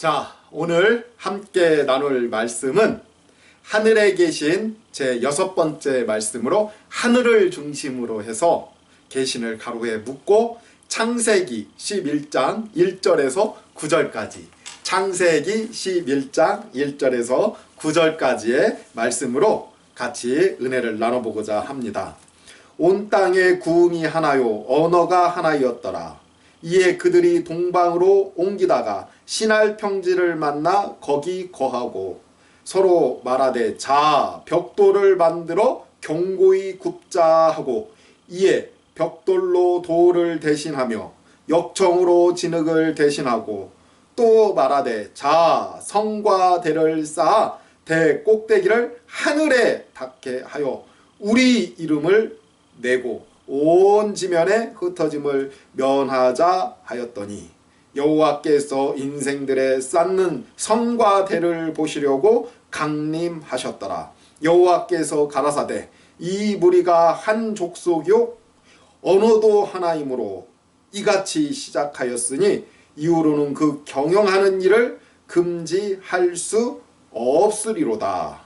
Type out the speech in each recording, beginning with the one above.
자, 오늘 함께 나눌 말씀은 하늘에 계신 제 6번째 말씀으로 하늘을 중심으로 해서 계신을 가로에 묶고 창세기 11장 1절에서 9절까지 창세기 11장 1절에서 9절까지의 말씀으로 같이 은혜를 나눠보고자 합니다. 온 땅에 구음이 하나요 언어가 하나이었더라. 이에 그들이 동방으로 옮기다가 신할 평지를 만나 거기 거하고 서로 말하되 자 벽돌을 만들어 견고히 굽자 하고 이에 벽돌로 돌을 대신하며 역청으로 진흙을 대신하고 또 말하되 자 성과 대를 쌓아 대 꼭대기를 하늘에 닿게 하여 우리 이름을 내고 온 지면에 흩어짐을 면하자 하였더니 여호와께서 인생들의 쌓는 성과 대를 보시려고 강림하셨더라. 여호와께서 가라사대 이 무리가 한 족속이요 언어도 하나이므로 이같이 시작하였으니 이후로는 그 경영하는 일을 금지할 수 없으리로다.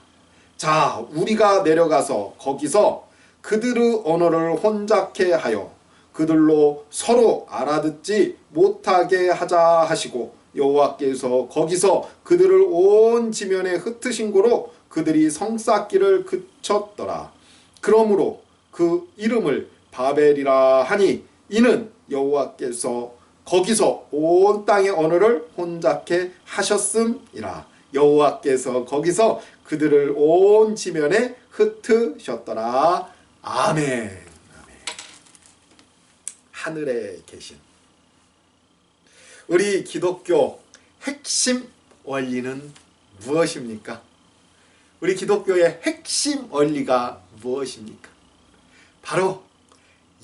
자 우리가 내려가서 거기서 그들의 언어를 혼잡케 하여 그들로 서로 알아듣지 못하게 하자 하시고 여호와께서 거기서 그들을 온 지면에 흩으신 고로 그들이 성쌓기를 그쳤더라. 그러므로 그 이름을 바벨이라 하니 이는 여호와께서 거기서 온 땅의 언어를 혼잡케 하셨음이라. 여호와께서 거기서 그들을 온 지면에 흩으셨더라. 아멘. 하늘에 계신 우리 기독교 핵심 원리는 무엇입니까? 우리 기독교의 핵심 원리가 무엇입니까? 바로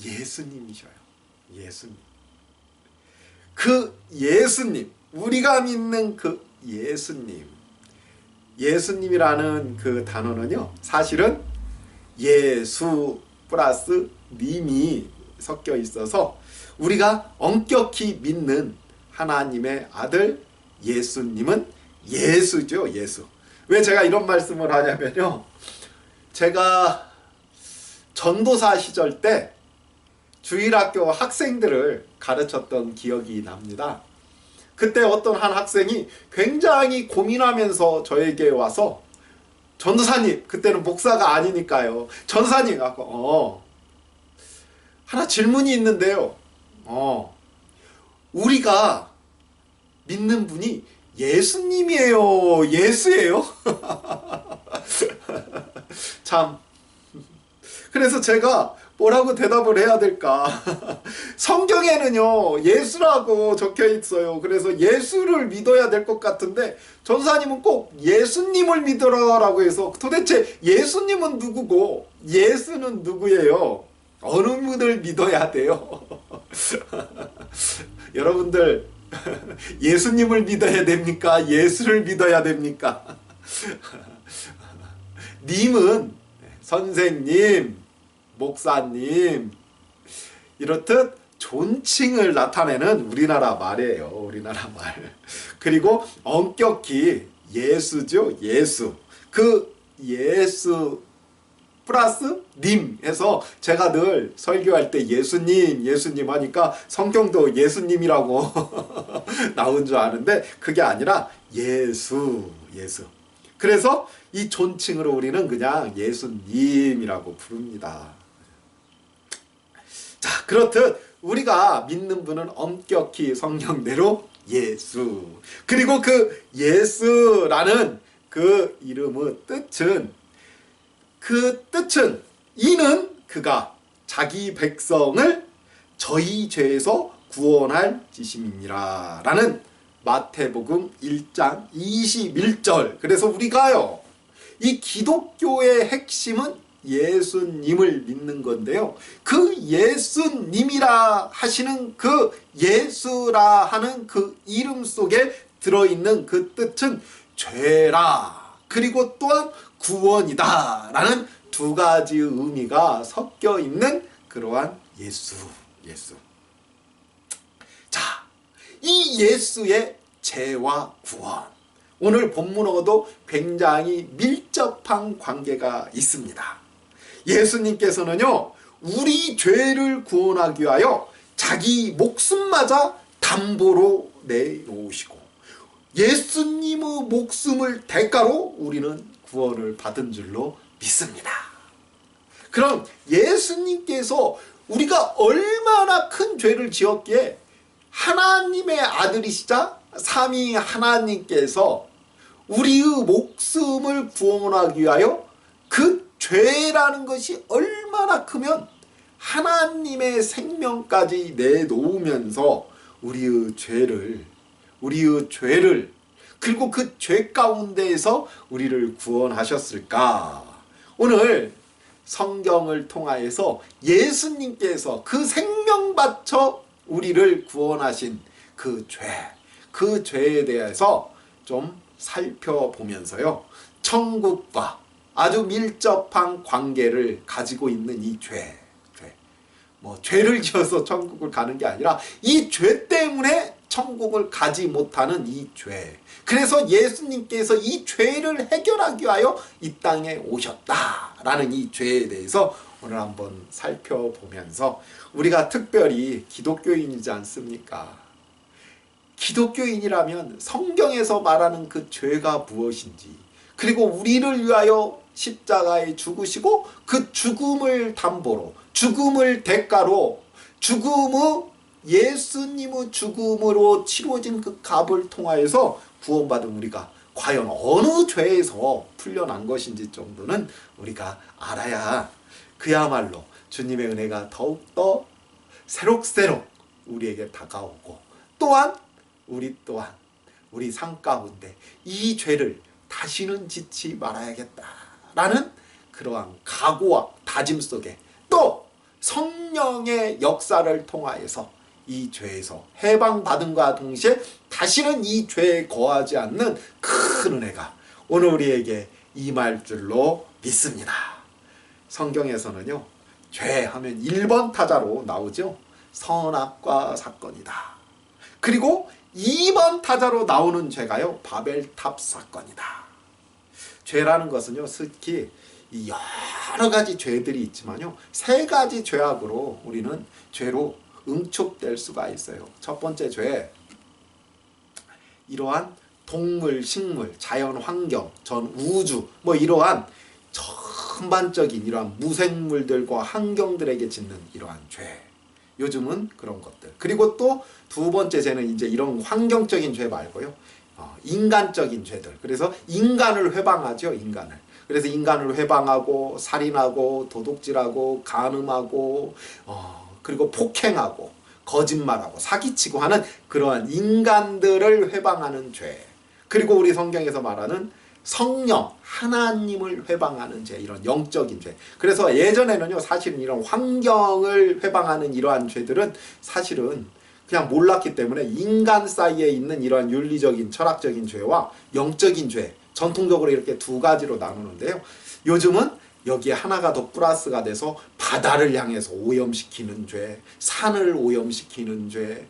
예수님이셔요. 예수님. 그 예수님, 우리가 믿는 그 예수님. 예수님이라는 그 단어는요, 사실은 예수 플러스 님이 섞여 있어서 우리가 엄격히 믿는 하나님의 아들 예수님은 예수죠. 예수. 왜 제가 이런 말씀을 하냐면요, 제가 전도사 시절 때 주일학교 학생들을 가르쳤던 기억이 납니다. 그때 어떤 한 학생이 굉장히 고민하면서 저에게 와서 전도사님, 그때는 목사가 아니니까요. 전도사님, 하나 질문이 있는데요. 우리가 믿는 분이 예수님이에요? 예수예요? 참. 그래서 제가 뭐라고 대답을 해야 될까? 성경에는요, 예수라고 적혀 있어요. 그래서 예수를 믿어야 될 것 같은데, 전사님은 꼭 예수님을 믿으라고 해서 도대체 예수님은 누구고, 예수는 누구예요? 어느 분을 믿어야 돼요? 여러분들, 예수님을 믿어야 됩니까? 예수를 믿어야 됩니까? 님은 선생님, 목사님, 이렇듯 존칭을 나타내는 우리나라 말이에요. 우리나라 말. 그리고 엄격히 예수죠. 예수. 그 예수 플러스 님 해서 제가 늘 설교할 때 예수님 예수님 하니까 성경도 예수님이라고 나온 줄 아는데 그게 아니라 예수. 그래서 이 존칭으로 우리는 그냥 예수님이라고 부릅니다. 자, 그렇듯 우리가 믿는 분은 엄격히 성경대로 예수. 그리고 그 예수라는 그 이름의 뜻은 이는 그가 자기 백성을 저희 죄에서 구원할 지심이니라 라는 마태복음 1장 21절. 그래서 우리가요, 이 기독교의 핵심은 예수님을 믿는 건데요, 그 예수님이라 하시는 그 예수라 하는 그 이름 속에 들어있는 그 뜻은 죄라, 그리고 또한 구원이다 라는 두 가지 의미가 섞여 있는 그러한 예수. 자, 이 예수의 죄와 구원. 오늘 본문하고도 굉장히 밀접한 관계가 있습니다. 예수님께서는요, 우리 죄를 구원하기 위하여 자기 목숨마저 담보로 내놓으시고 예수님의 목숨을 대가로 우리는 구원을 받은 줄로 믿습니다. 그럼 예수님께서 우리가 얼마나 큰 죄를 지었기에 하나님의 아들이시자 삼위 하나님께서 우리의 목숨을 구원하기 위하여 그 죄라는 것이 얼마나 크면 하나님의 생명까지 내놓으면서 우리의 죄를 그리고 그 죄 가운데에서 우리를 구원하셨을까? 오늘 성경을 통하여서 예수님께서 그 생명 바쳐 우리를 구원하신 그 죄에 대해서 좀 살펴보면서요, 천국과 아주 밀접한 관계를 가지고 있는 이 죄를 지어서 천국을 가는 게 아니라 이 죄 때문에 천국을 가지 못하는 이 죄. 그래서 예수님께서 이 죄를 해결하기 위하여 이 땅에 오셨다라는 이 죄에 대해서 오늘 한번 살펴보면서, 우리가 특별히 기독교인이지 않습니까? 기독교인이라면 성경에서 말하는 그 죄가 무엇인지, 그리고 우리를 위하여 십자가에 죽으시고 그 죽음을 담보로, 죽음을 대가로, 예수님의 죽음으로 치러진 그 값을 통하여서 구원받은 우리가 과연 어느 죄에서 풀려난 것인지 정도는 우리가 알아야 그야말로 주님의 은혜가 더욱더 새록새록 우리에게 다가오고, 또한 우리 삶 가운데 이 죄를 다시는 짓지 말아야겠다라는 그러한 각오와 다짐 속에 또 성령의 역사를 통하여서 이 죄에서 해방받음과 동시에 다시는 이 죄에 거하지 않는 큰 은혜가 오늘 우리에게 임할 줄로 믿습니다. 성경에서는요, 죄하면 1번 타자로 나오죠. 선악과 사건이다. 그리고 2번 타자로 나오는 죄가요, 바벨탑 사건이다. 죄라는 것은요, 특히 이 여러 가지 죄들이 있지만요, 3가지 죄악으로 우리는 죄로 응축될 수가 있어요. 첫 번째 죄, 이러한 동물, 식물, 자연 환경, 전 우주, 이러한 전반적인 이러한 무생물들과 환경들에게 짓는 이러한 죄. 요즘은 그런 것들. 그리고 또 두 번째 죄는 이제 이런 환경적인 죄 말고요, 인간적인 죄들. 그래서 인간을 회방하죠, 인간을. 그래서 인간을 회방하고 살인하고 도둑질하고 간음하고 그리고 폭행하고 거짓말하고 사기치고 하는 그러한 인간들을 회방하는 죄. 그리고 우리 성경에서 말하는 성령, 하나님을 회방하는 죄, 이런 영적인 죄. 그래서 예전에는요, 사실은 이런 환경을 회방하는 이러한 죄들은 사실은 그냥 몰랐기 때문에 인간 사이에 있는 이러한 윤리적인, 철학적인 죄와 영적인 죄, 전통적으로 이렇게 2가지로 나누는데요. 요즘은 여기에 하나가 더 플러스가 돼서 바다를 향해서 오염시키는 죄, 산을 오염시키는 죄,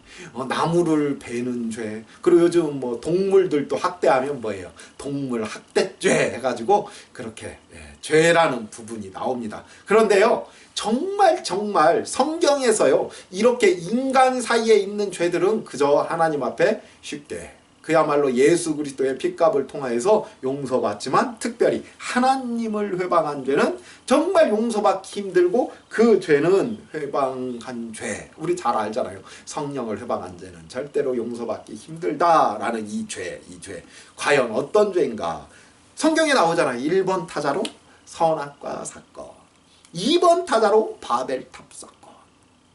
나무를 베는 죄, 그리고 요즘 동물들도 학대하면 뭐예요? 동물 학대죄 해가지고 그렇게 죄라는 부분이 나옵니다. 그런데요, 정말 성경에서요, 이렇게 인간 사이에 있는 죄들은 그저 하나님 앞에 쉽게 그야말로 예수 그리스도의 핏값을 통하여서 용서받지만, 특별히 하나님을 회방한 죄는 정말 용서받기 힘들고, 그 죄는 회방한 죄, 우리 잘 알잖아요. 성령을 회방한 죄는 절대로 용서받기 힘들다라는 이 죄. 과연 어떤 죄인가? 성경에 나오잖아요. 1번 타자로 선악과 사건, 2번 타자로 바벨탑 사건.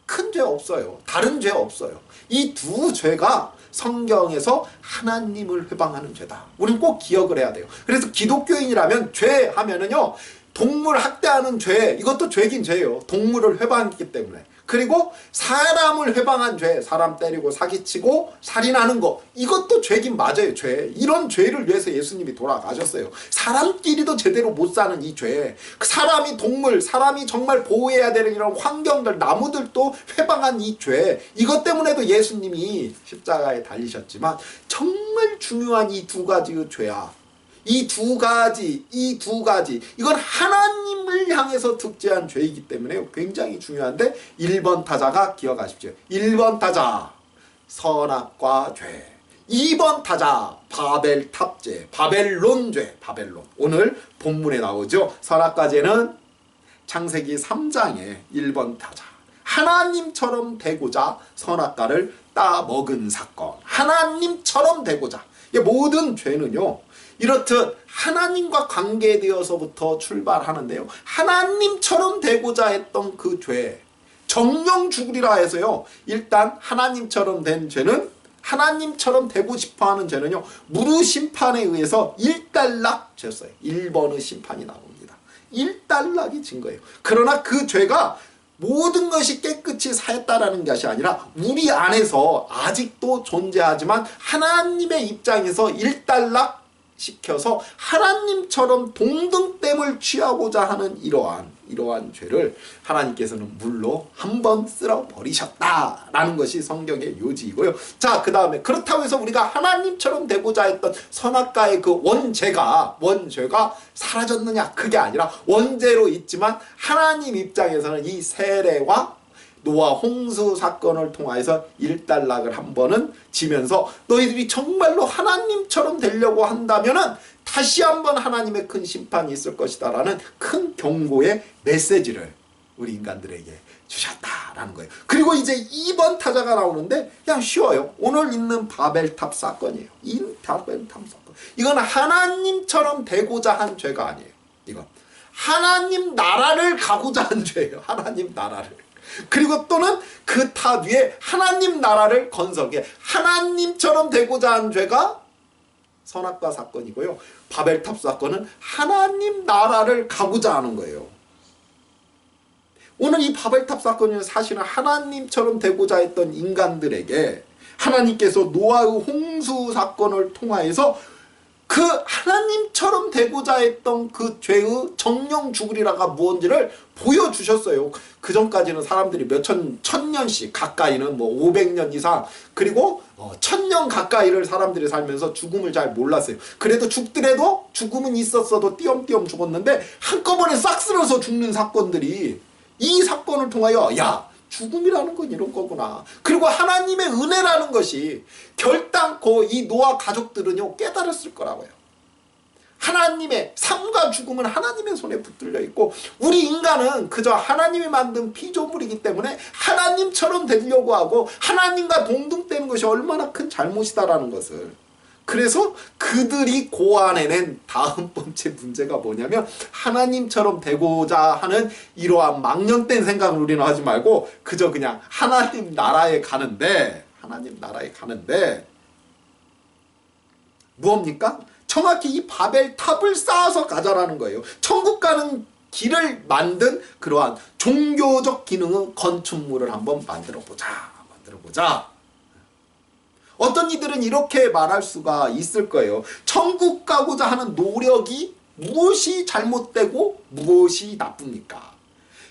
큰 죄 없어요. 다른 죄 없어요. 이 2 죄가 성경에서 하나님을 회방하는 죄다. 우린 꼭 기억을 해야 돼요. 그래서 기독교인이라면 죄 하면은요, 동물 학대하는 죄, 이것도 죄긴 죄예요. 동물을 회방했기 때문에. 그리고 사람을 회방한 죄, 사람 때리고 사기치고 살인하는 거, 이것도 죄긴 맞아요. 죄. 이런 죄를 위해서 예수님이 돌아가셨어요. 사람끼리도 제대로 못 사는 이 죄, 사람이 동물, 사람이 정말 보호해야 되는 이런 환경들, 나무들도 회방한 이 죄, 이것 때문에도 예수님이 십자가에 달리셨지만 정말 정말 중요한 이 두 가지의 죄악, 이 두 가지, 이건 하나님을 향해서 득죄한 죄이기 때문에 굉장히 중요한데 1번 타자가 기억하십시오. 1번 타자 선악과 죄, 2번 타자 바벨탑죄, 바벨론죄, 바벨론. 오늘 본문에 나오죠. 선악과 죄는 창세기 3장의 1번 타자, 하나님처럼 되고자 선악과를 따먹은 사건. 하나님처럼 되고자. 모든 죄는요 이렇듯 하나님과 관계되어서부터 출발하는데요, 하나님처럼 되고자 했던 그 죄, 정령 죽으리라 해서요, 일단 하나님처럼 된 죄는, 하나님처럼 되고 싶어하는 죄는요 무르 심판에 의해서 일단락 죄였어요. 1번의 심판이 나옵니다. 일단락이 진 거예요. 그러나 그 죄가 모든 것이 깨끗이 사했다라는 것이 아니라 우리 안에서 아직도 존재하지만 하나님의 입장에서 일단락 시켜서 하나님처럼 동등됨을 취하고자 하는 이러한 죄를 하나님께서는 물로 한번 쓸어버리셨다라는 것이 성경의 요지이고요. 자, 그 다음에 그렇다고 해서 우리가 하나님처럼 되고자 했던 선악과의 그 원죄가 사라졌느냐, 그게 아니라 원죄로 있지만 하나님 입장에서는 이 세례와 노아 홍수 사건을 통하여서 일단락을 한 번은 지면서 너희들이 정말로 하나님처럼 되려고 한다면은 다시 한번 하나님의 큰 심판이 있을 것이다 라는 큰 경고의 메시지를 우리 인간들에게 주셨다라는 거예요. 그리고 이제 2번 타자가 나오는데 그냥 쉬워요. 오늘 있는 바벨탑 사건이에요. 이 바벨탑 사건, 이건 하나님처럼 되고자 한 죄가 아니에요. 이건 하나님 나라를 가고자 한 죄예요. 하나님 나라를. 그리고 또는 그 탑 위에 하나님 나라를 건설해 하나님처럼 되고자 한 죄가 선악과 사건이고요, 바벨탑 사건은 하나님 나라를 가고자 하는 거예요. 오늘 이 바벨탑 사건은 사실은 하나님처럼 되고자 했던 인간들에게 하나님께서 노아의 홍수 사건을 통하여서 그 하나님처럼 되고자 했던 그 죄의 정령 죽으리라가 무언지를 보여주셨어요. 그 전까지는 사람들이 천년씩, 가까이는 500년 이상, 그리고 1000년 가까이를 사람들이 살면서 죽음을 잘 몰랐어요. 그래도 죽더라도 죽음은 있었어도 띄엄띄엄 죽었는데 한꺼번에 싹 쓸어서 죽는 사건들이, 이 사건을 통하여 야, 죽음이라는 건 이런 거구나. 그리고 하나님의 은혜라는 것이 결단코 이 노아 가족들은요 깨달았을 거라고요. 하나님의 삶과 죽음은 하나님의 손에 붙들려 있고 우리 인간은 그저 하나님이 만든 피조물이기 때문에 하나님처럼 되려고 하고 하나님과 동등되는 것이 얼마나 큰 잘못이다라는 것을, 그래서 그들이 고안해낸 다음 번째 문제가 뭐냐면 하나님처럼 되고자 하는 이러한 망령된 생각을 우리는 하지 말고 그저 그냥 하나님 나라에 가는데 무엇입니까? 정확히 이 바벨탑을 쌓아서 가자라는 거예요. 천국 가는 길을 만든 그러한 종교적 기능의 건축물을 한번 만들어보자. 어떤 이들은 이렇게 말할 수가 있을 거예요. 천국 가고자 하는 노력이 무엇이 잘못되고 무엇이 나쁩니까?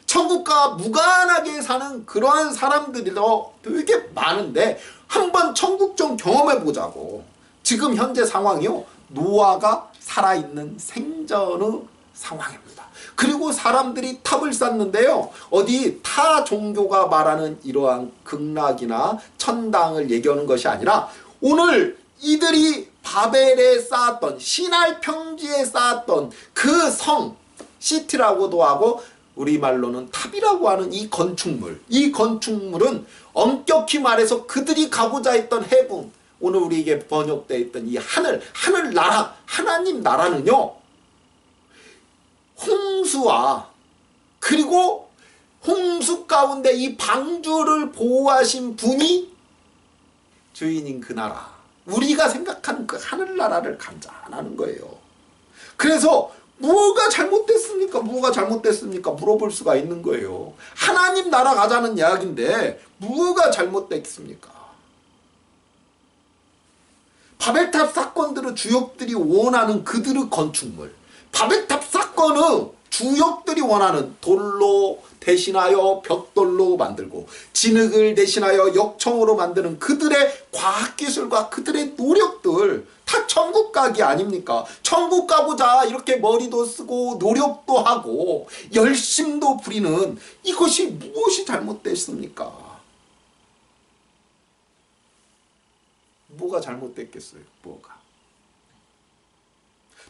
천국과 무관하게 사는 그러한 사람들이도 되게 많은데 한번 천국 좀 경험해보자고. 지금 현재 상황이요, 노아가 살아있는 생전의 상황입니다. 그리고 사람들이 탑을 쌓는데요, 어디 타 종교가 말하는 이러한 극락이나 천당을 얘기하는 것이 아니라 오늘 이들이 바벨에 쌓았던, 시날 평지에 쌓았던 그 성, 시티라고도 하고 우리말로는 탑이라고 하는 이 건축물은 엄격히 말해서 그들이 가고자 했던 해분, 오늘 우리에게 번역되어 있던 이 하늘나라, 하나님 나라는요, 홍수와 그리고 홍수 가운데 이 방주를 보호하신 분이 주인인 그 나라, 우리가 생각하는 그 하늘나라를 간자라는 거예요. 그래서 뭐가 잘못됐습니까? 물어볼 수가 있는 거예요. 하나님 나라 가자는 이야기인데 뭐가 잘못됐습니까? 바벨탑 사건들의 주역들이 원하는 그들의 건축물, 바벨탑 사건의 주역들이 원하는 돌로 대신하여 벽돌로 만들고 진흙을 대신하여 역청으로 만드는 그들의 과학기술과 그들의 노력들 다 천국 가기 아닙니까? 천국 가고자 이렇게 머리도 쓰고 노력도 하고 열심도 부리는 이것이 무엇이 잘못됐습니까? 뭐가 잘못됐겠어요? 뭐가?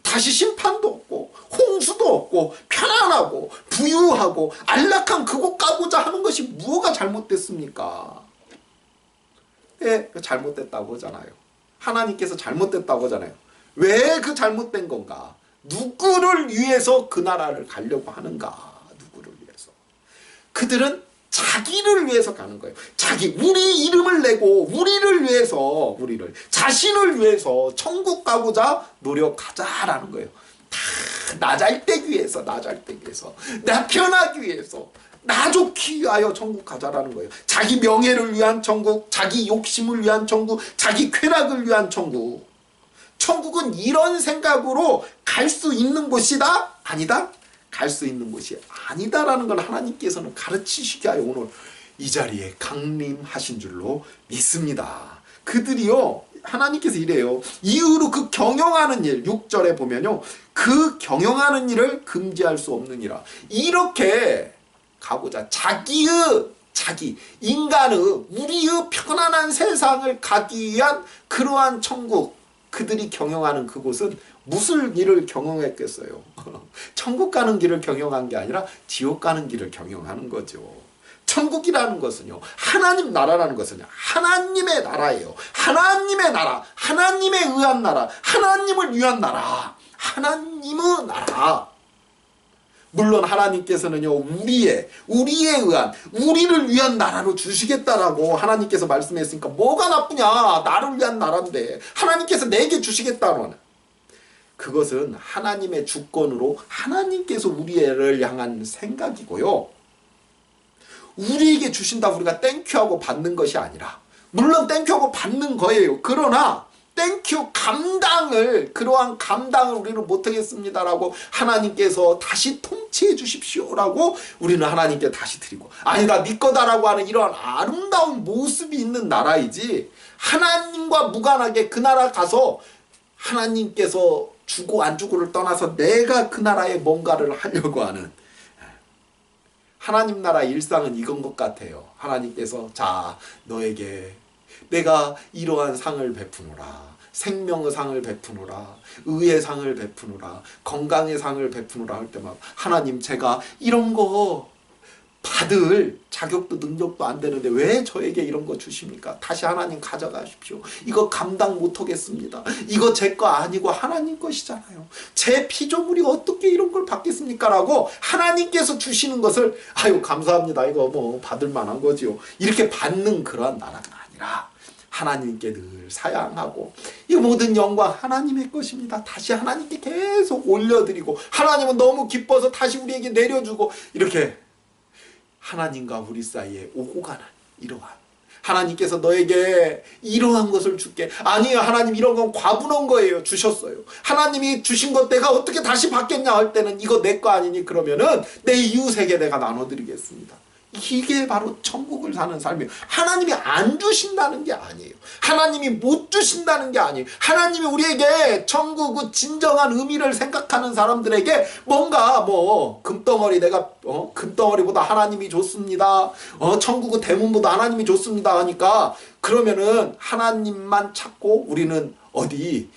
다시 심판도 없고 홍수도 없고 편안하고 부유하고 안락한 그곳 가고자 하는 것이 뭐가 잘못됐습니까? 예, 잘못됐다고 하잖아요. 하나님께서 잘못됐다고 하잖아요. 왜 그 잘못된 건가? 누구를 위해서 그 나라를 가려고 하는가? 누구를 위해서? 그들은 자기를 위해서 가는 거예요. 우리 이름을 내고 우리를 위해서, 자신을 위해서 천국 가고자 노력하자라는 거예요. 다 나 잘 되기 위해서, 나 편하기 위해서, 나 좋기 위하여 천국 가자라는 거예요. 자기 명예를 위한 천국, 자기 욕심을 위한 천국, 자기 쾌락을 위한 천국. 천국은 이런 생각으로 갈 수 있는 곳이다? 아니다? 갈 수 있는 곳이 아니다라는 걸 하나님께서는 가르치시기 위하여 오늘 이 자리에 강림하신 줄로 믿습니다. 그들이요, 하나님께서 이래요. 이후로 그 경영하는 일, 6절에 보면요, 그 경영하는 일을 금지할 수 없느니라. 이렇게 가고자 인간의 우리의 편안한 세상을 가기 위한 그러한 천국, 그들이 경영하는 그곳은 무슨 일을 경영했겠어요? 천국 가는 길을 경영한 게 아니라 지옥 가는 길을 경영하는 거죠. 천국이라는 것은요, 하나님 나라라는 것은요, 하나님의 나라예요. 하나님의 나라, 하나님에 의한 나라, 하나님을 위한 나라, 하나님의 나라. 물론 하나님께서는요, 우리에 의한, 우리를 위한 나라로 주시겠다라고 하나님께서 말씀했으니까 뭐가 나쁘냐? 나를 위한 나라인데 하나님께서 내게 주시겠다는, 그것은 하나님의 주권으로 하나님께서 우리를 향한 생각이고요, 우리에게 주신다고 우리가 땡큐하고 받는 것이 아니라, 물론 땡큐하고 받는 거예요. 그러나 땡큐 그러한 감당을 우리는 못하겠습니다라고 하나님께서 다시 통치해 주십시오라고 우리는 하나님께 다시 드리고, 아니다 네 거다라고 하는 이러한 아름다운 모습이 있는 나라이지, 하나님과 무관하게 그 나라 가서 하나님께서 주고 안 주고를 떠나서 내가 그 나라에 뭔가를 하려고 하는, 하나님 나라 일상은 이건 것 같아요. 하나님께서 자, 너에게 내가 이러한 상을 베푸노라, 생명의 상을 베푸노라, 의의 상을 베푸노라, 건강의 상을 베푸노라 할 때마다 하나님, 제가 이런 거 받을 자격도 능력도 안 되는데 왜 저에게 이런 거 주십니까? 다시 하나님 가져가십시오. 이거 감당 못하겠습니다. 이거 제 거 아니고 하나님 것이잖아요. 제 피조물이 어떻게 이런 걸 받겠습니까? 라고 하나님께서 주시는 것을 아유 감사합니다, 이거 뭐 받을 만한 거지요, 이렇게 받는 그러한 나라가 아니라 하나님께 늘 사양하고 이 모든 영광 하나님의 것입니다. 다시 하나님께 계속 올려드리고, 하나님은 너무 기뻐서 다시 우리에게 내려주고, 이렇게 하나님과 우리 사이에 오고 가는 이러한, 하나님께서 너에게 이러한 것을 줄게, 아니에요 하나님 이런 건 과분한 거예요, 주셨어요. 하나님이 주신 것 내가 어떻게 다시 받겠냐 할 때는 이거 내 거 아니니 그러면은 내 이웃에게 내가 나눠드리겠습니다. 이게 바로 천국을 사는 삶이에요. 하나님이 안 주신다는 게 아니에요. 하나님이 못 주신다는 게 아니에요. 하나님이 우리에게 천국의 진정한 의미를 생각하는 사람들에게 뭔가 뭐 금덩어리, 내가 금덩어리보다 하나님이 좋습니다, 천국의 대문보다 하나님이 좋습니다 하니까 그러면은 하나님만 찾고 우리는 어디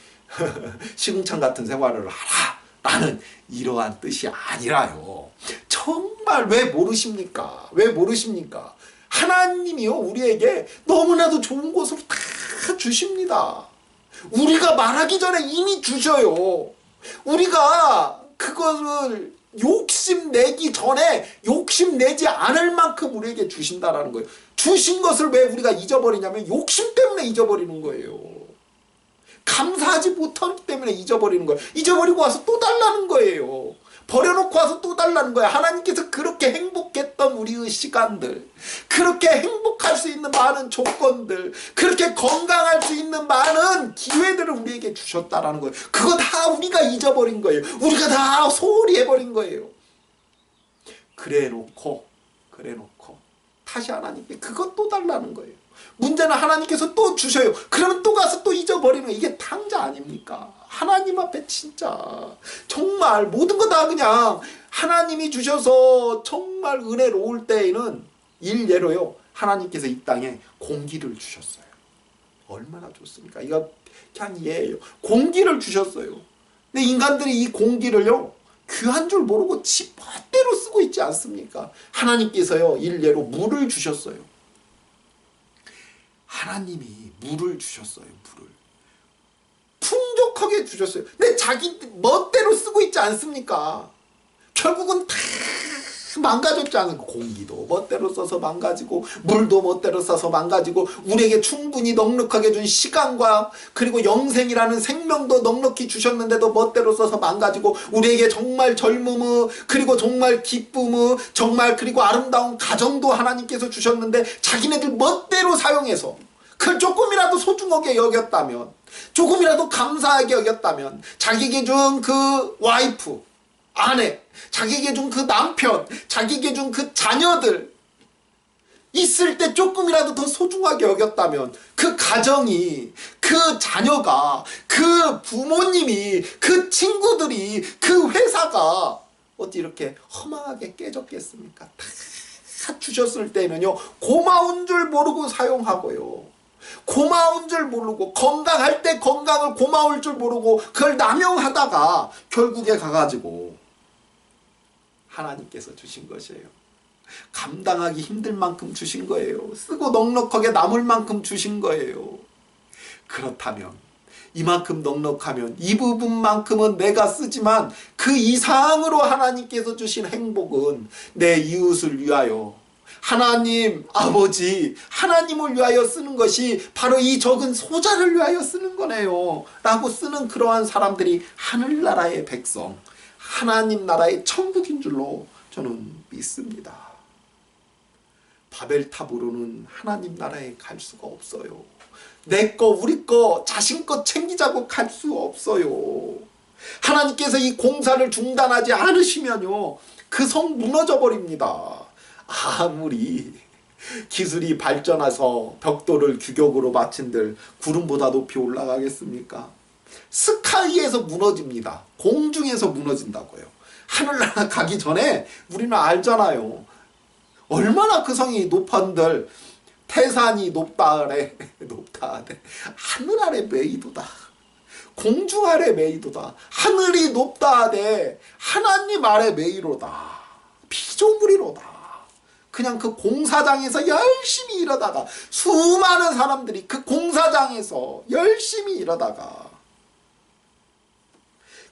시궁창 같은 생활을 하라 라는 이러한 뜻이 아니라요. 정말 왜 모르십니까? 하나님이요, 우리에게 너무나도 좋은 것으로 다 주십니다. 우리가 말하기 전에 이미 주셔요. 우리가 그것을 욕심내기 전에 욕심내지 않을 만큼 우리에게 주신다라는 거예요. 주신 것을 왜 우리가 잊어버리냐면 욕심 때문에 잊어버리는 거예요. 감사하지 못하기 때문에 잊어버리는 거예요. 잊어버리고 와서 또 달라는 거예요. 버려놓고 와서 또 달라는 거야. 하나님께서 그렇게 행복했던 우리의 시간들, 그렇게 행복할 수 있는 많은 조건들, 그렇게 건강할 수 있는 많은 기회들을 우리에게 주셨다라는 거예요. 그거 다 우리가 잊어버린 거예요. 우리가 다 소홀히 해버린 거예요. 그래놓고 다시 하나님께 그것도 달라는 거예요. 문제는 하나님께서 또 주셔요. 그러면 또 가서 또 잊어버리는 거예요. 이게 탕자 아닙니까? 하나님 앞에 진짜 정말 모든 거 다 그냥 하나님이 주셔서 정말 은혜로울 때에는 일례로요, 하나님께서 이 땅에 공기를 주셨어요. 얼마나 좋습니까? 이거 그냥 예예요. 공기를 주셨어요. 근데 인간들이 이 공기를요, 귀한 줄 모르고 지 멋대로 쓰고 있지 않습니까? 하나님께서요, 일례로 물을 주셨어요. 하나님이 물을 주셨어요. 물을 풍족하게 주셨어요. 근데 자기 멋대로 쓰고 있지 않습니까? 결국은 다 망가졌지 않습니까? 공기도 멋대로 써서 망가지고, 물도 멋대로 써서 망가지고, 우리에게 충분히 넉넉하게 준 시간과 그리고 영생이라는 생명도 넉넉히 주셨는데도 멋대로 써서 망가지고, 우리에게 정말 젊음의 그리고 정말 기쁨의 정말 그리고 아름다운 가정도 하나님께서 주셨는데 자기네들 멋대로 사용해서 그걸 조금이라도 소중하게 여겼다면, 조금이라도 감사하게 여겼다면, 자기에게 준 그 와이프, 아내, 자기에게 준 그 남편, 자기에게 준 그 자녀들 있을 때 조금이라도 더 소중하게 여겼다면, 그 가정이, 그 자녀가, 그 부모님이, 그 친구들이, 그 회사가 어찌 이렇게 허망하게 깨졌겠습니까? 다 주셨을 때는요, 고마운 줄 모르고 사용하고요, 고마운 줄 모르고, 건강할 때 건강을 고마울 줄 모르고 그걸 남용하다가 결국에 가가지고 하나님께서 주신 것이에요. 감당하기 힘들 만큼 주신 거예요. 쓰고 넉넉하게 남을 만큼 주신 거예요. 그렇다면 이만큼 넉넉하면 이 부분만큼은 내가 쓰지만 그 이상으로 하나님께서 주신 행복은 내 이웃을 위하여, 하나님 아버지 하나님을 위하여 쓰는 것이 바로 이 적은 소자를 위하여 쓰는 거네요 라고 쓰는 그러한 사람들이 하늘나라의 백성, 하나님 나라의 천국인 줄로 저는 믿습니다. 바벨탑으로는 하나님 나라에 갈 수가 없어요. 내 거 우리 거 자신 거 챙기자고 갈 수 없어요. 하나님께서 이 공사를 중단하지 않으시면요, 그 성 무너져 버립니다. 아무리 기술이 발전해서 벽돌을 규격으로 맞춘들 구름보다 높이 올라가겠습니까? 스카이에서 무너집니다. 공중에서 무너진다고요. 하늘나라 가기 전에 우리는 알잖아요. 얼마나 그 성이 높은들, 태산이 높다 하래, 높다 하래. 하늘 아래 메이도다. 공중 아래 메이도다. 하늘이 높다 하되 하나님 아래 메이로다. 피조물이로다. 그냥 그 공사장에서 열심히 일하다가, 수많은 사람들이 그 공사장에서 열심히 일하다가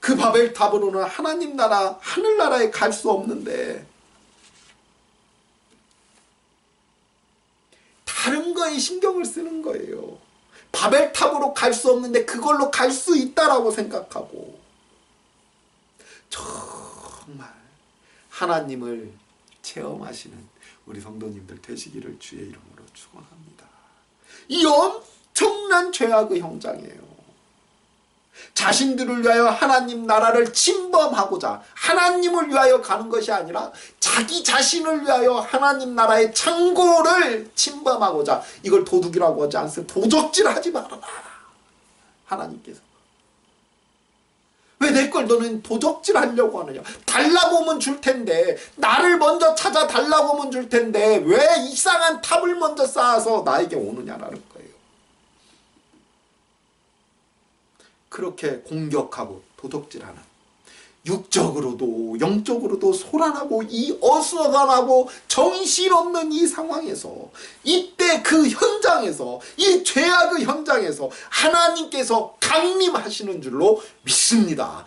그 바벨탑으로는 하나님 나라, 하늘나라에 갈 수 없는데 다른 거에 신경을 쓰는 거예요. 바벨탑으로 갈 수 없는데 그걸로 갈 수 있다라고 생각하고, 정말 하나님을 체험하시는 우리 성도님들 되시기를 주의 이름으로 축원합니다. 이 엄청난 죄악의 현장이에요. 자신들을 위하여 하나님 나라를 침범하고자 하나님을 위하여 가는 것이 아니라 자기 자신을 위하여 하나님 나라의 창고를 침범하고자, 이걸 도둑이라고 하지 않습니까? 도적질하지 말아라. 하나님께서 왜 내 걸 너는 도적질하려고 하느냐? 달라고 하면 줄 텐데, 나를 먼저 찾아 달라고 하면 줄 텐데 왜 이상한 탑을 먼저 쌓아서 나에게 오느냐라는 거예요. 그렇게 공격하고 도둑질하는, 육적으로도 영적으로도 소란하고 이 어수선하고 정신없는 이 상황에서, 이때 그 현장에서, 이 죄악의 현장에서 하나님께서 강림하시는 줄로 믿습니다.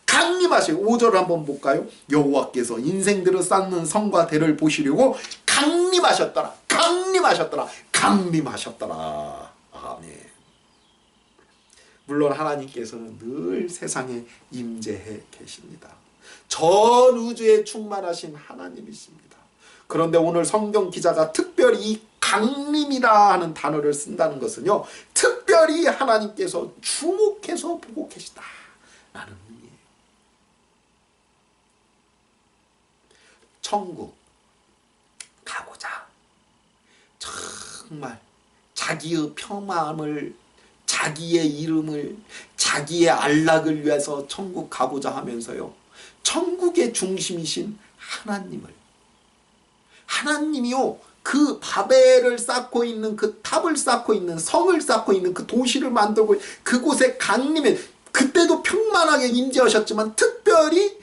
강림하시고 5절을 한번 볼까요? 여호와께서 인생들을 쌓는 성과 대를 보시려고 강림하셨더라. 강림하셨더라. 강림하셨더라. 아멘. 물론 하나님께서는 늘 세상에 임재해 계십니다. 전 우주에 충만하신 하나님이십니다. 그런데 오늘 성경 기자가 특별히 이 강림이라 하는 단어를 쓴다는 것은요, 특별히 하나님께서 주목해서 보고 계시다 라는 의미예요. 천국 가고자 정말 자기의 평안을, 자기의 이름을, 자기의 안락을 위해서 천국 가고자 하면서요, 천국의 중심이신 하나님이요, 그 바벨을 쌓고 있는, 그 탑을 쌓고 있는, 성을 쌓고 있는, 그 도시를 만들고 그곳에 강림에 그때도 평만하게 임재하셨지만 특별히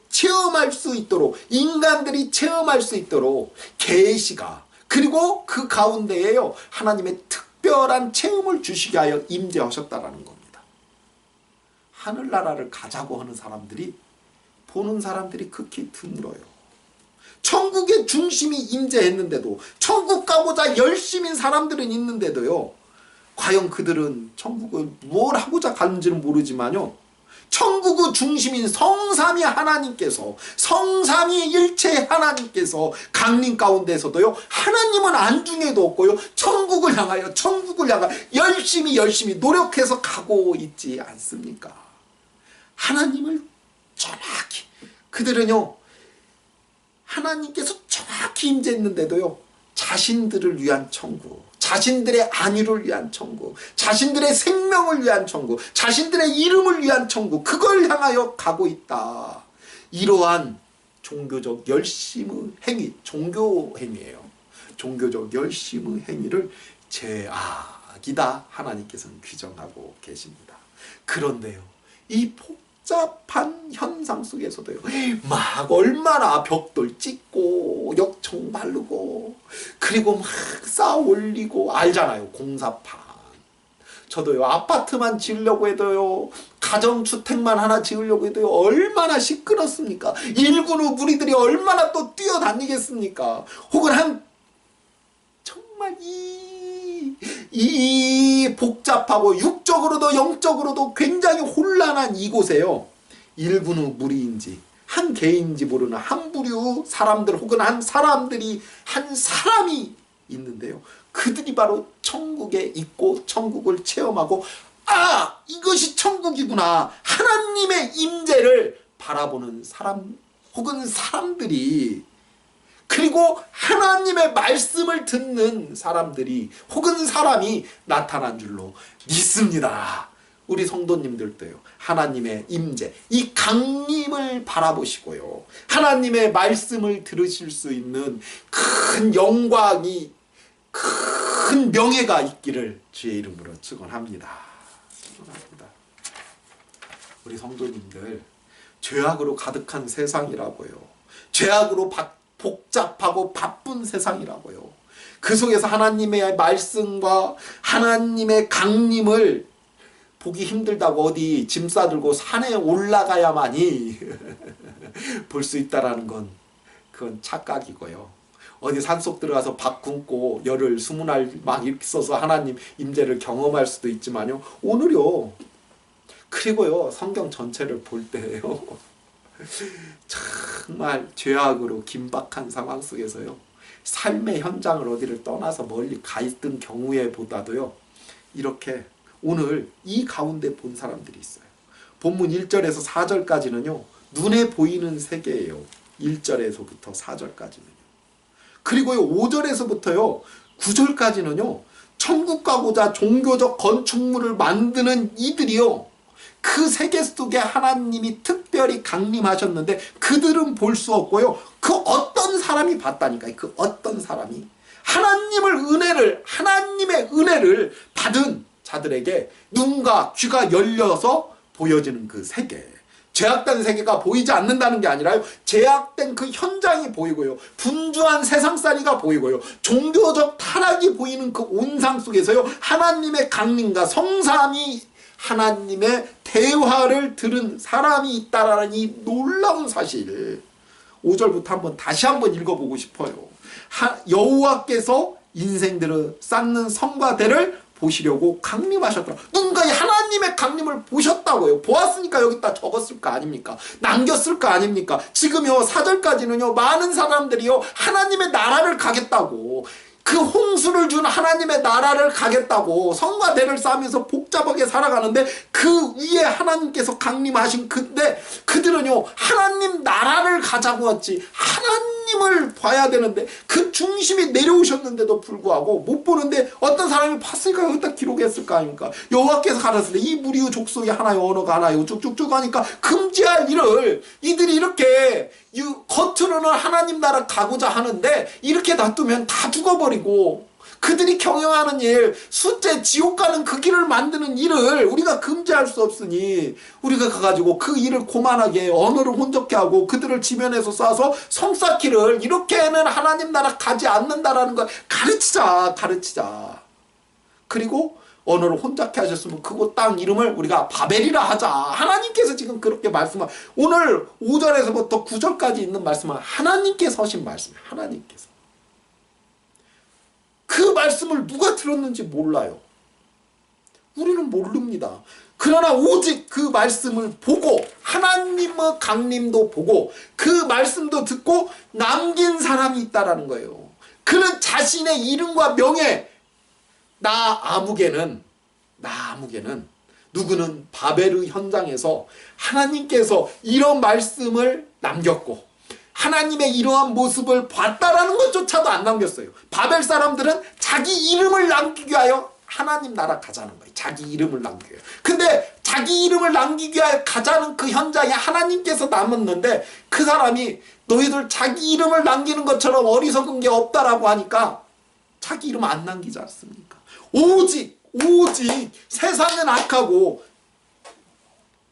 체험할 수 있도록, 인간들이 체험할 수 있도록 계시가, 그리고 그 가운데에요 하나님의 특별한 체험을 주시게 하여 임재하셨다라는 겁니다. 하늘나라를 가자고 하는 사람들이, 보는 사람들이 극히 드물어요. 천국의 중심이 임재했는데도, 천국 가고자 열심인 사람들은 있는데도요, 과연 그들은 천국을 뭘 하고자 가는지는 모르지만요, 천국의 중심인 성삼위 하나님께서, 성삼위 일체 하나님께서 강림 가운데서도요, 하나님은 안중에도 없고요, 천국을 향하여 열심히 노력해서 가고 있지 않습니까? 하나님을 정확히, 그들은요 하나님께서 정확히 임재했는데도요, 자신들을 위한 천국, 자신들의 안위를 위한 천국, 자신들의 생명을 위한 천국, 자신들의 이름을 위한 천국, 그걸 향하여 가고 있다. 이러한 종교적 열심의 행위, 종교 행위예요. 종교적 열심의 행위를 죄악이다 하나님께서는 규정하고 계십니다. 그런데요, 이 복잡한 현상 속에서도요, 막 얼마나 벽돌 찍고 역청 바르고 그리고 막 쌓아 올리고, 알잖아요, 공사판. 저도요, 아파트만 지으려고 해도요, 가정주택만 하나 지으려고 해도요, 얼마나 시끄럽습니까? 일군의 무리들이 얼마나 또 뛰어다니겠습니까? 혹은 정말 이 복잡하고 육적으로도 영적으로도 굉장히 혼란한 이곳에요, 일군의 무리인지 한 개인인지 모르는 한 부류 사람들, 혹은 한 사람이 있는데요, 그들이 바로 천국에 있고 천국을 체험하고, 아, 이것이 천국이구나, 하나님의 임재를 바라보는 사람, 혹은 사람들이, 그리고 하나님의 말씀을 듣는 사람들이, 혹은 사람이 나타난 줄로 믿습니다. 우리 성도님들도요, 하나님의 임재, 이 강림을 바라보시고요, 하나님의 말씀을 들으실 수 있는 큰 영광이, 큰 명예가 있기를 주의 이름으로 축원합니다. 우리 성도님들, 죄악으로 가득한 세상이라고요, 죄악으로 복잡하고 바쁜 세상이라고요, 그 속에서 하나님의 말씀과 하나님의 강림을 보기 힘들다고 어디 짐 싸들고 산에 올라가야만이 볼 수 있다라는 건, 그건 착각이고요. 어디 산속 들어가서 밥 굶고 열흘 20날 막 있어서 하나님 임재를 경험할 수도 있지만요, 오늘요, 그리고요, 성경 전체를 볼 때요, 정말 죄악으로 긴박한 상황 속에서요, 삶의 현장을 어디를 떠나서 멀리 가 있던 경우에 보다도요, 이렇게 오늘 이 가운데 본 사람들이 있어요. 본문 1절에서 4절까지는요, 눈에 보이는 세계예요. 1절에서부터 4절까지는요. 그리고요, 5절에서부터요 9절까지는요, 천국 가고자 종교적 건축물을 만드는 이들이요, 그 세계 속에 하나님이 특별히 강림하셨는데 그들은 볼 수 없고요, 그 어떤 사람이 봤다니까요. 그 어떤 사람이 하나님의 은혜를 받은 자들에게 눈과 귀가 열려서 보여지는 그 세계, 죄악된 세계가 보이지 않는다는 게 아니라요, 죄악된 그 현장이 보이고요, 분주한 세상살이가 보이고요, 종교적 타락이 보이는 그 온상 속에서요, 하나님의 강림과 성삼위 하나님의 대화를 들은 사람이 있다라는 이 놀라운 사실, 5절부터 다시 한번 읽어보고 싶어요. 여호와께서 인생들을 쌓는 성과 대를 보시려고 강림하셨더라. 누군가 하나님의 강림을 보셨다고요. 보았으니까 여기다 적었을 거 아닙니까? 남겼을 거 아닙니까? 지금요 4절까지는요, 많은 사람들이요, 하나님의 나라를 가겠다고, 그 홍수를 준 하나님의 나라를 가겠다고 성과 대를 쌓으면서 복잡하게 살아가는데 그 위에 하나님께서 강림하신 그때 그들은요 하나님 나라를 가자고 했지 하나님을 봐야 되는데 그 중심이 내려오셨는데도 불구하고 못 보는데 어떤 사람이 봤을까 어디다 기록했을까 하니까 여호와께서 가라사대 이 무리의 족속이 하나요 언어가 하나요 쭉쭉쭉 하니까 금지할 일을 이들이 이렇게 겉으로는 하나님 나라 가고자 하는데 이렇게 놔두면 다 죽어버리고 그들이 경영하는 일 숫제 지옥 가는 그 길을 만드는 일을 우리가 금지할 수 없으니 우리가 가가지고 그 일을 고만하게 언어를 혼잡케 하고 그들을 지면에서 쏴서 성 쌓기를 이렇게는 하나님 나라 가지 않는다라는 걸 가르치자. 그리고 언어를 혼잡케 하셨으면 그곳 땅 이름을 우리가 바벨이라 하자. 하나님께서 지금 그렇게 말씀하 오늘 5절에서부터 9절까지 있는 말씀은 하나님께서 하신 말씀이에요. 하나님께서. 그 말씀을 누가 들었는지 몰라요. 우리는 모릅니다. 그러나 오직 그 말씀을 보고 하나님의 강림도 보고 그 말씀도 듣고 남긴 사람이 있다라는 거예요. 그는 자신의 이름과 명예 나 아무개는 누구는 바벨의 현장에서 하나님께서 이런 말씀을 남겼고 하나님의 이러한 모습을 봤다라는 것조차도 안 남겼어요. 바벨 사람들은 자기 이름을 남기기 위하여 하나님 나라 가자는 거예요. 자기 이름을 남기기 위하여. 근데 자기 이름을 남기기 위하여 가자는 그 현장에 하나님께서 남았는데 그 사람이 너희들 자기 이름을 남기는 것처럼 어리석은 게 없다라고 하니까 자기 이름 안 남기지 않습니까? 오직 세상은 악하고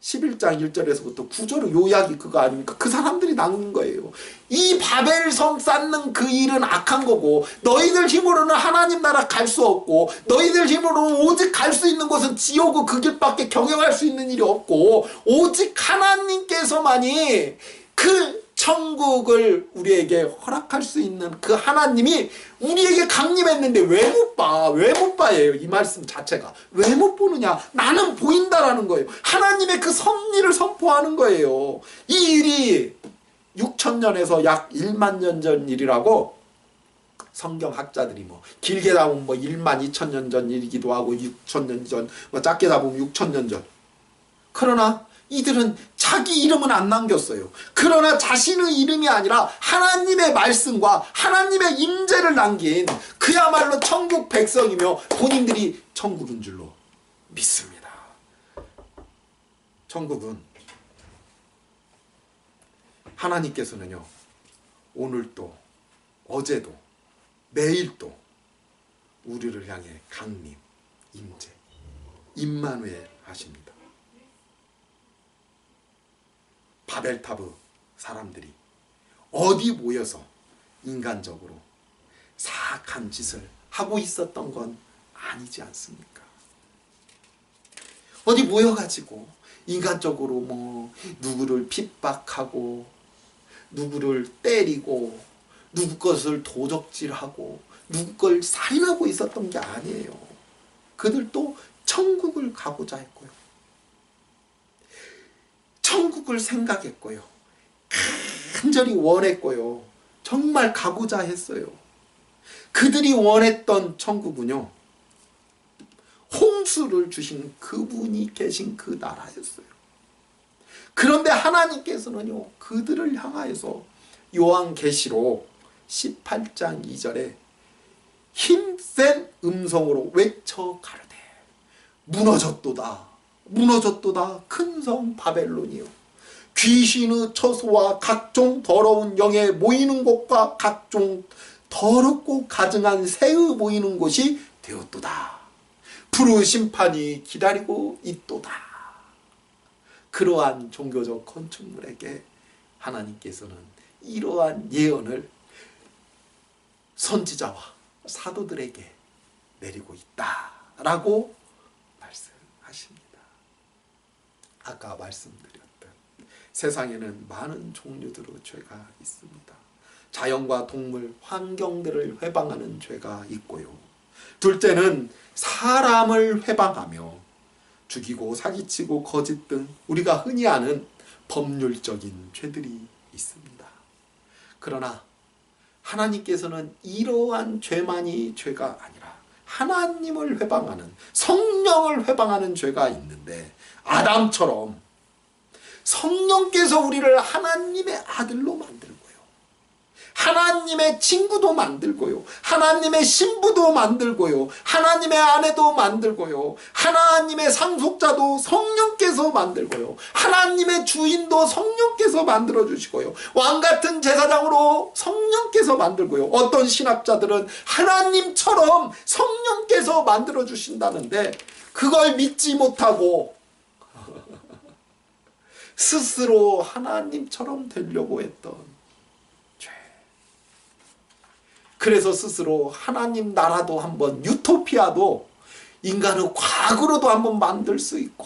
11장 1절에서부터 9절의 요약이 그거 아닙니까? 그 사람들이 남은 거예요. 이 바벨성 쌓는 그 일은 악한 거고 너희들 힘으로는 하나님 나라 갈 수 없고 너희들 힘으로는 오직 갈 수 있는 곳은 지옥의 그 길밖에 경영할 수 있는 일이 없고 오직 하나님께서만이 그 천국을 우리에게 허락할 수 있는 그 하나님이 우리에게 강림했는데 왜 못 봐? 왜 못 봐예요? 이 말씀 자체가. 왜 못 보느냐? 나는 보인다라는 거예요. 하나님의 그 섭리를 선포하는 거예요. 이 일이 6,000년에서 약 1만 년 전 일이라고 성경학자들이 뭐 길게 잡으면 뭐 1만 2,000년 전 일이기도 하고 6,000년 전, 뭐 짧게 잡으면 6,000년 전. 그러나 이들은 자기 이름은 안 남겼어요. 그러나 자신의 이름이 아니라 하나님의 말씀과 하나님의 임재를 남긴 그야말로 천국 백성이며 본인들이 천국인 줄로 믿습니다. 천국은 하나님께서는요 오늘도 어제도 내일도 우리를 향해 강림, 임재, 임마누엘 하십니다. 바벨탑의 사람들이 어디 모여서 인간적으로 사악한 짓을 하고 있었던 건 아니지 않습니까? 어디 모여가지고 인간적으로 뭐 누구를 핍박하고 누구를 때리고 누구 것을 도적질하고 누구 걸 살인하고 있었던 게 아니에요. 그들도 천국을 가고자 했고요. 천국을 생각했고요. 간절히 원했고요. 정말 가고자 했어요. 그들이 원했던 천국은요. 홍수를 주신 그분이 계신 그 나라였어요. 그런데 하나님께서는요. 그들을 향하여서 요한계시록 18장 2절에 힘센 음성으로 외쳐 가르되 무너졌도다. 무너졌도다. 큰 성 바벨론이요. 귀신의 처소와 각종 더러운 영에 모이는 곳과 각종 더럽고 가증한 새의 모이는 곳이 되었도다. 불의 심판이 기다리고 있도다. 그러한 종교적 건축물에게 하나님께서는 이러한 예언을 선지자와 사도들에게 내리고 있다라고 말씀하십니다. 아까 말씀드렸던 세상에는 많은 종류들의 죄가 있습니다. 자연과 동물, 환경들을 회방하는 죄가 있고요. 둘째는 사람을 회방하며 죽이고 사기치고 거짓 등 우리가 흔히 아는 법률적인 죄들이 있습니다. 그러나 하나님께서는 이러한 죄만이 죄가 아니라 하나님을 회방하는, 성령을 회방하는 죄가 있는데, 아담처럼 성령께서 우리를 하나님의 아들로 만들고요, 하나님의 친구도 만들고요, 하나님의 신부도 만들고요, 하나님의 아내도 만들고요, 하나님의 상속자도 성령께서 만들고요, 하나님의 주인도 성령께서 만들어주시고요, 왕같은 제사장으로 성령께서 만들고요, 어떤 신학자들은 하나님처럼 성령께서 만들어주신다는데 그걸 믿지 못하고 스스로 하나님처럼 되려고 했던 죄. 그래서 스스로 하나님 나라도 한번, 유토피아도 인간의 과거로도 한번 만들 수 있고,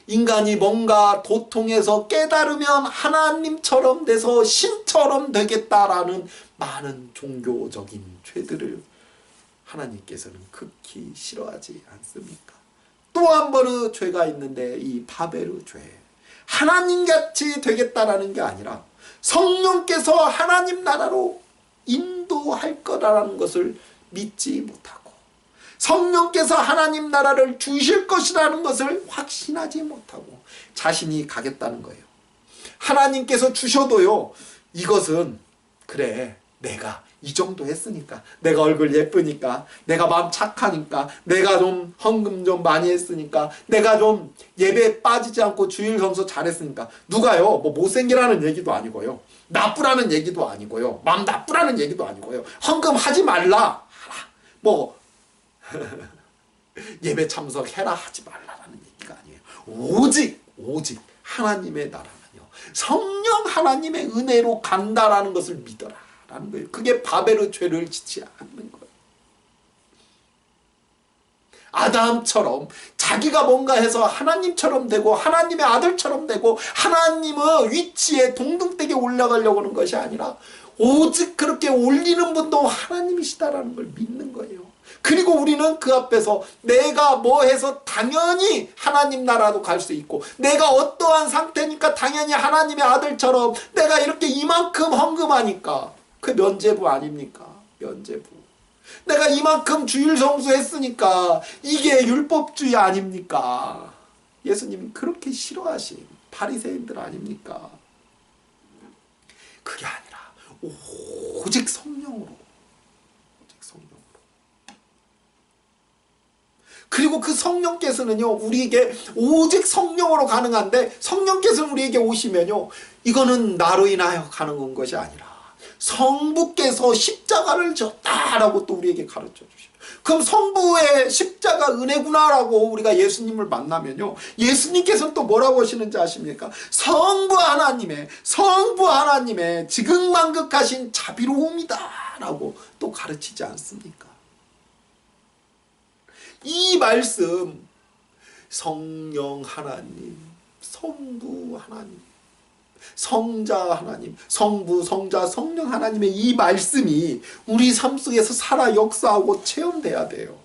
인간이 뭔가 도통해서 깨달으면 하나님처럼 돼서 신처럼 되겠다라는 많은 종교적인 죄들을 하나님께서는 극히 싫어하지 않습니까? 또 한 번의 죄가 있는데, 이 바벨의 죄. 하나님같이 되겠다라는 게 아니라 성령께서 하나님 나라로 인도할 거라는 것을 믿지 못하고, 성령께서 하나님 나라를 주실 것이라는 것을 확신하지 못하고 자신이 가겠다는 거예요. 하나님께서 주셔도요, 이것은 그래, 내가 이 정도 했으니까, 내가 얼굴 예쁘니까, 내가 마음 착하니까, 내가 좀 헌금 좀 많이 했으니까, 내가 좀 예배에 빠지지 않고 주일 성수 잘했으니까. 누가요, 뭐 못생기라는 얘기도 아니고요, 나쁘라는 얘기도 아니고요, 마음 나쁘라는 얘기도 아니고요, 헌금 하지 말라, 뭐 예배 참석해라 하지 말라라는 얘기가 아니에요. 오직 하나님의 나라는요, 성령 하나님의 은혜로 간다라는 것을 믿어라 라는 거예요. 그게 바벨의 죄를 짓지 않는 거예요. 아담처럼 자기가 뭔가 해서 하나님처럼 되고 하나님의 아들처럼 되고 하나님의 위치에 동등되게 올라가려고 하는 것이 아니라, 오직 그렇게 올리는 분도 하나님이시다라는 걸 믿는 거예요. 그리고 우리는 그 앞에서 내가 뭐 해서 당연히 하나님 나라도 갈 수 있고, 내가 어떠한 상태니까 당연히 하나님의 아들처럼 내가 이렇게 이만큼 헌금하니까 그 면죄부 아닙니까? 면죄부. 내가 이만큼 주일 성수했으니까 이게 율법주의 아닙니까? 예수님이 그렇게 싫어하신 바리새인들 아닙니까? 그게 아니라 오직 성령으로, 오직 성령으로. 그리고 그 성령께서는요, 우리에게 오직 성령으로 가능한데, 성령께서는 우리에게 오시면요, 이거는 나로 인하여 가능한 것이 아니라 성부께서 십자가를 졌다라고 또 우리에게 가르쳐 주셔요. 그럼 성부의 십자가 은혜구나라고 우리가 예수님을 만나면요, 예수님께서는 또 뭐라고 하시는지 아십니까? 성부 하나님의 지극만극하신 자비로움이다 라고 또 가르치지 않습니까? 이 말씀, 성령 하나님, 성부 하나님, 성자 하나님, 성부, 성자, 성령 하나님의 이 말씀이 우리 삶 속에서 살아 역사하고 체험돼야 돼요.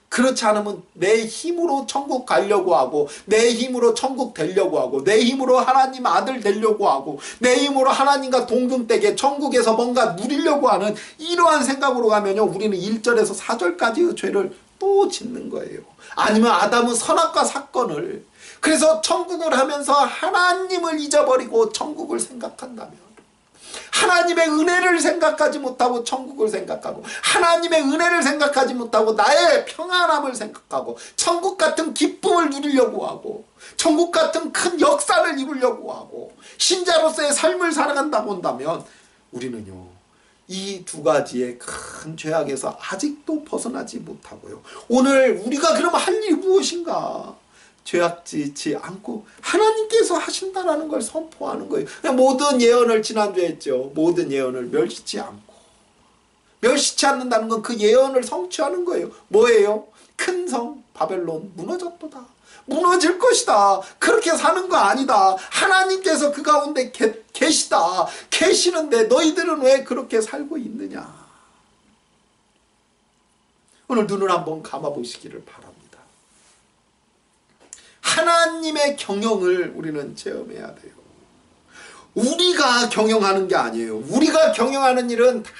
그렇지 않으면 내 힘으로 천국 가려고 하고, 내 힘으로 천국 되려고 하고, 내 힘으로 하나님 아들 되려고 하고, 내 힘으로 하나님과 동등되게 천국에서 뭔가 누리려고 하는 이러한 생각으로 가면요, 우리는 1절에서 4절까지의 죄를 또 짓는 거예요. 아니면 아담은 선악과 사건을, 그래서 천국을 하면서 하나님을 잊어버리고 천국을 생각한다면, 하나님의 은혜를 생각하지 못하고 천국을 생각하고, 하나님의 은혜를 생각하지 못하고 나의 평안함을 생각하고, 천국 같은 기쁨을 누리려고 하고, 천국 같은 큰 역사를 이루려고 하고 신자로서의 삶을 살아간다고 한다면, 우리는요, 이 두 가지의 큰 죄악에서 아직도 벗어나지 못하고요, 오늘 우리가 그러면 할 일이 무엇인가? 죄악 짓지 않고 하나님께서 하신다라는 걸 선포하는 거예요. 모든 예언을 지난주에 했죠. 모든 예언을 멸시치 않고, 멸시치 않는다는 건 그 예언을 성취하는 거예요. 뭐예요? 큰 성 바벨론 무너졌도다, 무너질 것이다, 그렇게 사는 거 아니다, 하나님께서 그 가운데 계시다, 계시는데 너희들은 왜 그렇게 살고 있느냐. 오늘 눈을 한번 감아보시기를 바랍니다. 하나님의 경영을 우리는 체험해야 돼요. 우리가 경영하는 게 아니에요. 우리가 경영하는 일은 다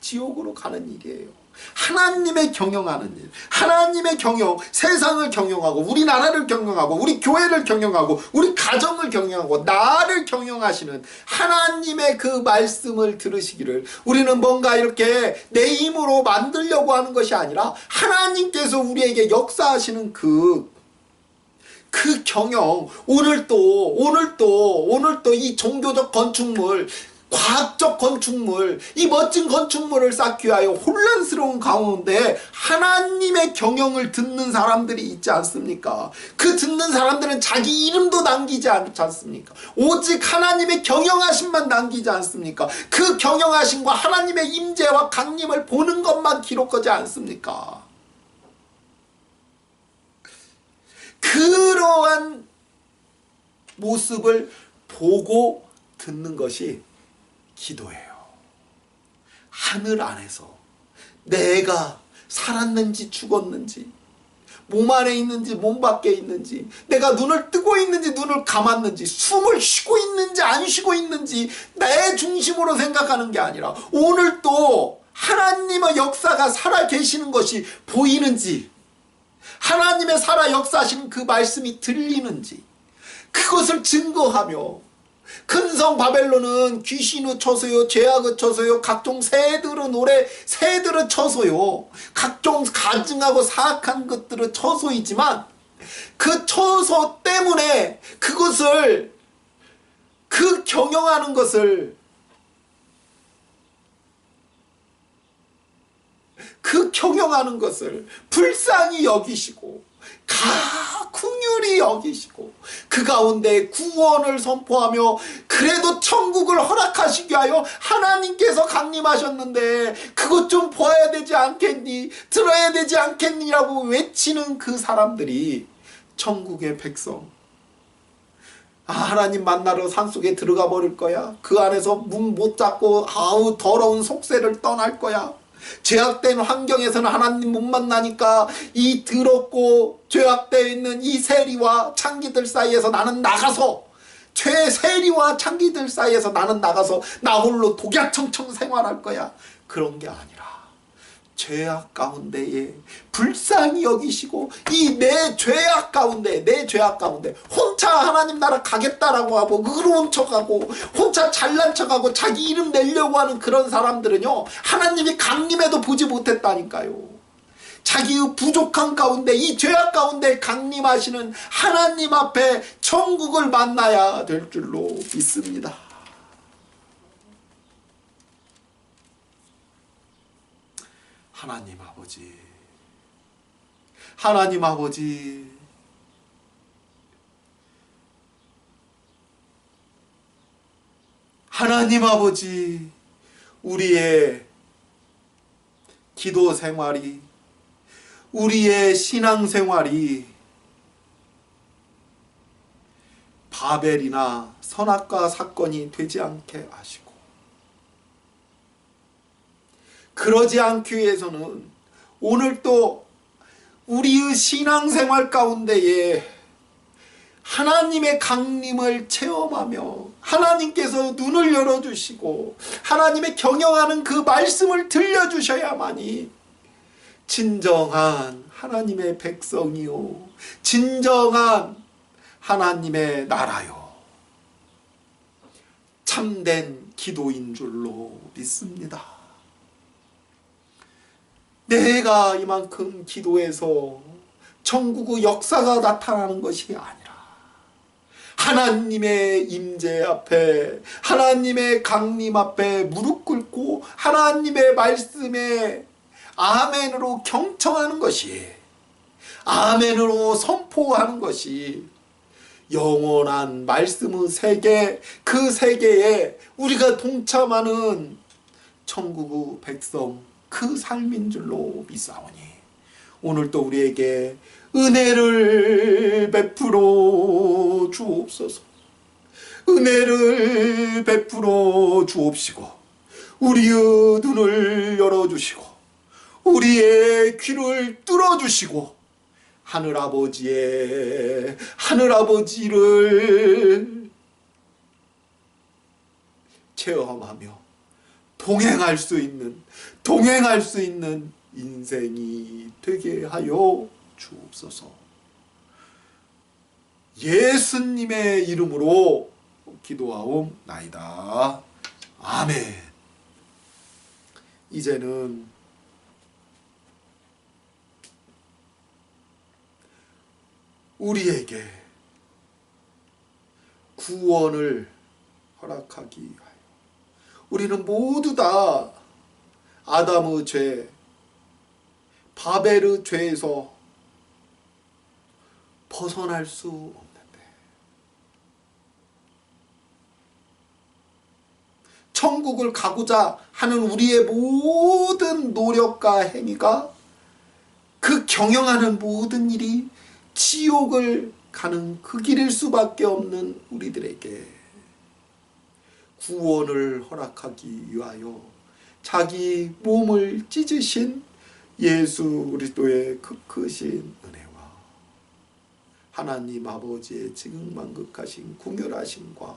지옥으로 가는 일이에요. 하나님의 경영하는 일, 하나님의 경영, 세상을 경영하고 우리나라를 경영하고 우리 교회를 경영하고 우리 가정을 경영하고 나를 경영하시는 하나님의 그 말씀을 들으시기를, 우리는 뭔가 이렇게 내 힘으로 만들려고 하는 것이 아니라 하나님께서 우리에게 역사하시는 그 경영, 오늘도 이 종교적 건축물, 과학적 건축물, 이 멋진 건축물을 쌓기 위하여 혼란스러운 가운데 하나님의 경영을 듣는 사람들이 있지 않습니까? 그 듣는 사람들은 자기 이름도 남기지 않지 않습니까? 오직 하나님의 경영하심만 남기지 않습니까? 그 경영하심과 하나님의 임재와 강림을 보는 것만 기록하지 않습니까? 그러한 모습을 보고 듣는 것이 기도예요. 하늘 안에서 내가 살았는지 죽었는지, 몸 안에 있는지 몸 밖에 있는지, 내가 눈을 뜨고 있는지 눈을 감았는지, 숨을 쉬고 있는지 안 쉬고 있는지 내 중심으로 생각하는 게 아니라 오늘도 하나님의 역사가 살아 계시는 것이 보이는지, 하나님의 살아 역사하시는 그 말씀이 들리는지, 그것을 증거하며, 큰성 바벨론은 귀신을 쳐서요, 죄악을 쳐서요, 각종 새들을 쳐서요, 각종 가증하고 사악한 것들을 쳐서이지만 그 처소 때문에 그것을, 그 경영하는 것을, 불쌍히 여기시고 긍휼히 여기시고 그 가운데 구원을 선포하며, 그래도 천국을 허락하시기 위하여 하나님께서 강림하셨는데 그것 좀 보아야 되지 않겠니, 들어야 되지 않겠니라고 외치는 그 사람들이 천국의 백성. 하나님 만나러 산속에 들어가 버릴 거야. 그 안에서 문 못 잡고 더러운 속세를 떠날 거야. 죄악된 환경에서는 하나님 못 만나니까 이 더럽고 죄악되어 있는 이 세리와 창기들 사이에서 나는 나가서, 세리와 창기들 사이에서 나는 나가서 나 홀로 독야청청 생활할 거야. 그런 게 아니라 죄악 가운데에 불쌍히 여기시고, 이 내 죄악 가운데 혼자 하나님 나라 가겠다라고 하고 의로운 척하고 혼자 잘난 척하고 자기 이름 내려고 하는 그런 사람들은요, 하나님이 강림해도 보지 못했다니까요. 자기의 부족한 가운데, 이 죄악 가운데 강림하시는 하나님 앞에 천국을 만나야 될 줄로 믿습니다. 하나님 아버지, 하나님 아버지, 하나님 아버지, 우리의 기도 생활이, 우리의 신앙 생활이 바벨이나 선악과 사건이 되지 않게 하시고, 그러지 않기 위해서는 오늘도 우리의 신앙생활 가운데에 하나님의 강림을 체험하며 하나님께서 눈을 열어주시고 하나님의 경영하는 그 말씀을 들려주셔야만이 진정한 하나님의 백성이요, 진정한 하나님의 나라요, 참된 기도인 줄로 믿습니다. 내가 이만큼 기도해서 천국의 역사가 나타나는 것이 아니라 하나님의 임재 앞에, 하나님의 강림 앞에 무릎 꿇고 하나님의 말씀에 아멘으로 경청하는 것이, 아멘으로 선포하는 것이 영원한 말씀의 세계, 그 세계에 우리가 동참하는 천국의 백성, 그 삶인 줄로 믿사오니 오늘도 우리에게 은혜를 베풀어 주옵소서. 은혜를 베풀어 주옵시고 우리의 눈을 열어주시고 우리의 귀를 뚫어주시고 하늘아버지를 체험하며 동행할 수 있는 인생이 되게 하여 주옵소서. 예수님의 이름으로 기도하옵나이다. 아멘. 이제는 우리에게 구원을 허락하기 위하여 우리는 모두 다 아담의 죄, 바벨의 죄에서 벗어날 수 없는데 천국을 가고자 하는 우리의 모든 노력과 행위가 그 경영하는 모든 일이 지옥을 가는 그 길일 수밖에 없는 우리들에게 구원을 허락하기 위하여 자기 몸을 찢으신 예수 그리스도의 그 크신 은혜와 하나님 아버지의 지극만극하신 궁휼하심과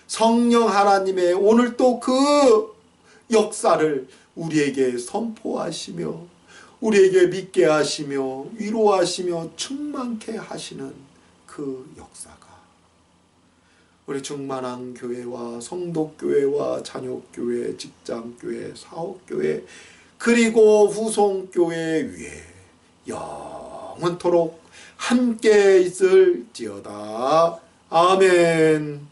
성령 하나님의 오늘 또 그 역사를 우리에게 선포하시며 우리에게 믿게 하시며 위로하시며 충만케 하시는 그 역사가 우리 충만한 교회와 성도교회와 자녀교회, 직장교회, 사업교회 그리고 후손교회 위에 영원토록 함께 있을지어다. 아멘.